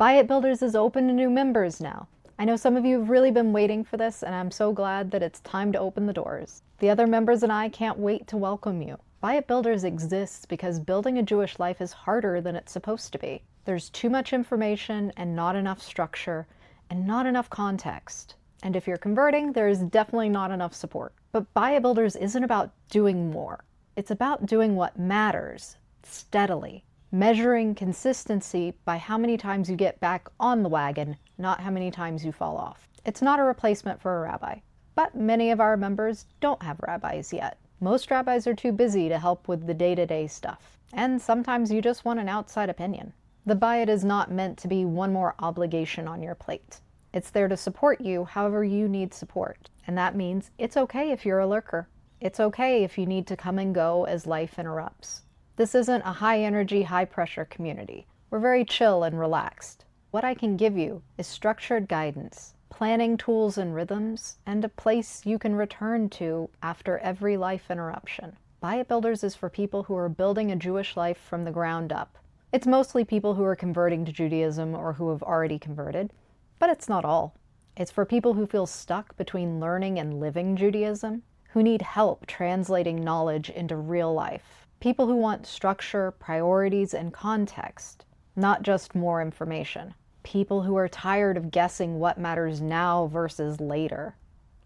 Bayit Builders is open to new members now. I know some of you have really been waiting for this, and I'm so glad that it's time to open the doors. The other members and I can't wait to welcome you. Bayit Builders exists because building a Jewish life is harder than it's supposed to be. There's too much information and not enough structure and not enough context. And if you're converting, there's definitely not enough support. But Bayit Builders isn't about doing more. It's about doing what matters, steadily. Measuring consistency by how many times you get back on the wagon, not how many times you fall off. It's not a replacement for a rabbi. But many of our members don't have rabbis yet. Most rabbis are too busy to help with the day-to-day stuff. And sometimes you just want an outside opinion. The Bayit is not meant to be one more obligation on your plate. It's there to support you however you need support. And that means it's okay if you're a lurker. It's okay if you need to come and go as life interrupts. This isn't a high-energy, high-pressure community. We're very chill and relaxed. What I can give you is structured guidance, planning tools and rhythms, and a place you can return to after every life interruption. Bayit Builders is for people who are building a Jewish life from the ground up. It's mostly people who are converting to Judaism or who have already converted, but it's not all. It's for people who feel stuck between learning and living Judaism, who need help translating knowledge into real life. People who want structure, priorities, and context, not just more information. People who are tired of guessing what matters now versus later.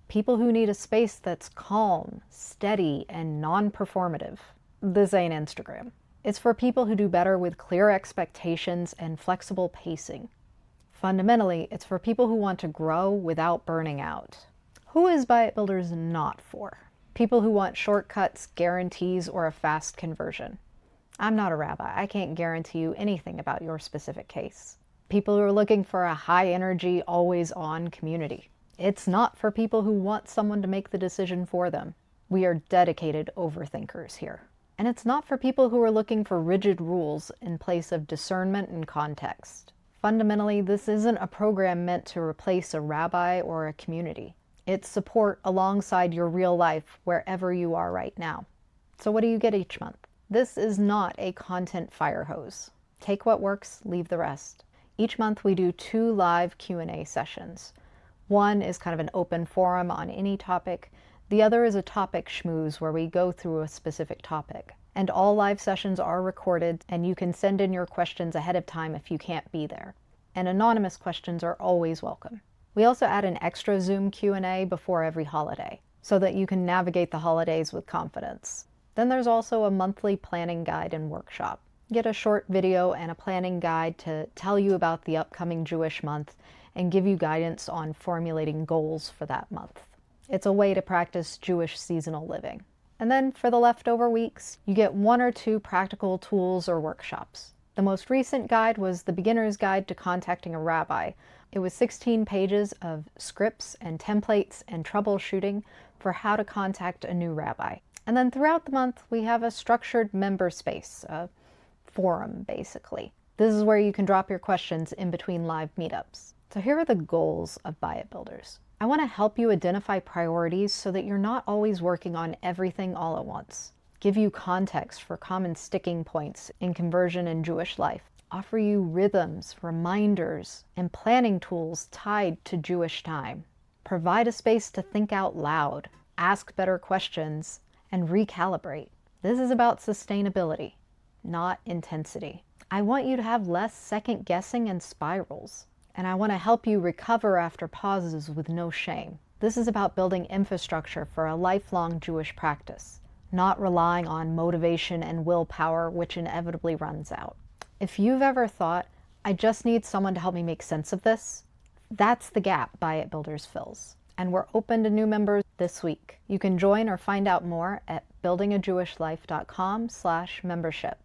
People who need a space that's calm, steady, and non-performative. This ain't Instagram. It's for people who do better with clear expectations and flexible pacing. Fundamentally, it's for people who want to grow without burning out. Who is Bayit Builders not for? People who want shortcuts, guarantees, or a fast conversion. I'm not a rabbi. I can't guarantee you anything about your specific case. People who are looking for a high-energy, always-on community. It's not for people who want someone to make the decision for them. We are dedicated overthinkers here. And it's not for people who are looking for rigid rules in place of discernment and context. Fundamentally, this isn't a program meant to replace a rabbi or a community. It's support alongside your real life wherever you are right now. So what do you get each month? This is not a content fire hose. Take what works, leave the rest. Each month we do 2 live Q&A sessions. One is kind of an open forum on any topic. The other is a topic schmooze where we go through a specific topic. And all live sessions are recorded, and you can send in your questions ahead of time if you can't be there. And anonymous questions are always welcome. We also add an extra Zoom Q&A before every holiday, so that you can navigate the holidays with confidence. Then there's also a monthly planning guide and workshop. Get a short video and a planning guide to tell you about the upcoming Jewish month and give you guidance on formulating goals for that month. It's a way to practice Jewish seasonal living. And then for the leftover weeks, you get 1 or 2 practical tools or workshops. The most recent guide was the Beginner's Guide to Contacting a Rabbi. It was 16 pages of scripts and templates and troubleshooting for how to contact a new rabbi. And then throughout the month, we have a structured member space, a forum, basically. This is where you can drop your questions in between live meetups. So here are the goals of Bayit Builders. I want to help you identify priorities so that you're not always working on everything all at once. Give you context for common sticking points in conversion and Jewish life. Offer you rhythms, reminders, and planning tools tied to Jewish time. Provide a space to think out loud, ask better questions, and recalibrate. This is about sustainability, not intensity. I want you to have less second guessing and spirals. And I want to help you recover after pauses with no shame. This is about building infrastructure for a lifelong Jewish practice, not relying on motivation and willpower, which inevitably runs out. If you've ever thought, I just need someone to help me make sense of this, that's the gap Bayit Builders fills. And we're open to new members this week. You can join or find out more at buildingajewishlife.com/membership.